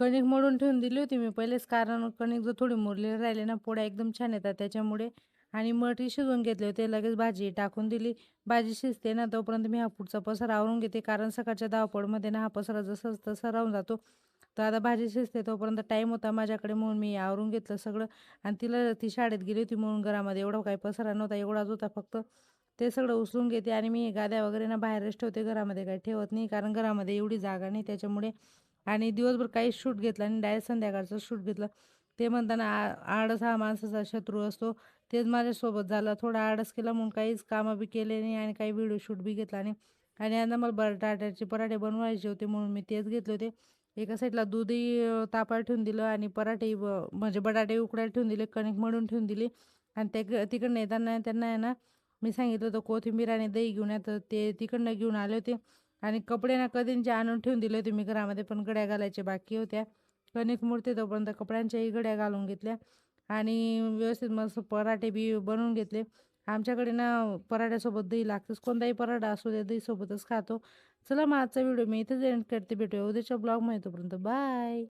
कणिक मळून ठेवून दिली होती मी पहिलेच, कारण कणिक जर थोडी मुरलेली राहिली ना, पोळ्या एकदम छान येतात त्याच्यामुळे. आणि मठी शिजवून घेतले होते. लगेच भाजी टाकून दिली. भाजी शिजते ना, तोपर्यंत मी हा पुढचा पसारा आवरून घेते, कारण सकाळच्या धावपळीमध्ये ना हा पसारा जसा तसा राहून जातो. तर आता भाजी शिजते तोपर्यंत टाईम होता माझ्याकडे, म्हणून मी आवरून घेतलं सगळं. आणि तिला ती शाळेत गेली होती म्हणून घरामध्ये एवढा काही पसारा नव्हता, एवढाच होता फक्त. ते सगळं उचलून घेते आणि मी गाद्या वगैरे ना बाहेरच ठेवते, घरामध्ये काही ठेवत नाही, कारण घरामध्ये एवढी जागा नाही त्याच्यामुळे. आणि दिवसभर काहीच शूट घेतला आणि डायरेक्ट संध्याकाळचं शूट घेतलं. ते म्हणताना आळस हा माणसाचा शत्रू असतो. तेच माझ्यासोबत झालं. थोडा आळस केला म्हणून काहीच कामं बी केले नाही आणि काही व्हिडिओ शूट बी घेतला नाही. आणि आता मला बटाट्याचे पराठे बनवायचे होते म्हणून मी तेच घेतले होते. एका साईडला दूधही तापायला ठेवून दिलं आणि पराठे म्हणजे बटाटे उकडायला ठेवून दिले, कणिक मळून ठेवून दिली. आणि ते तिकडनं येताना त्यांना आहे ना, मी सांगितलं होतं कोथिंबीर आणि दही घेऊन या, तर ते तिकडनं घेऊन आले होते. आणि कपडे ना कधींचे आणून ठेवून दिले होते मी घरामध्ये, पण घड्या घालायच्या बाकी होत्या. कणिक मुरते तोपर्यंत कपड्यांच्याही घड्या घालून घेतल्या. आणि व्यवस्थित मस्त पराठे बी बनवून घेतले. आमच्याकडे ना पराठ्यासोबत दही लागतंच. कोणताही पराठा असू दे दहीसोबतच खातो. चला मग आजचा व्हिडिओ मी इथेच एंड करते. भेटूया उद्याच्या ब्लॉगमध्ये. तोपर्यंत बाय.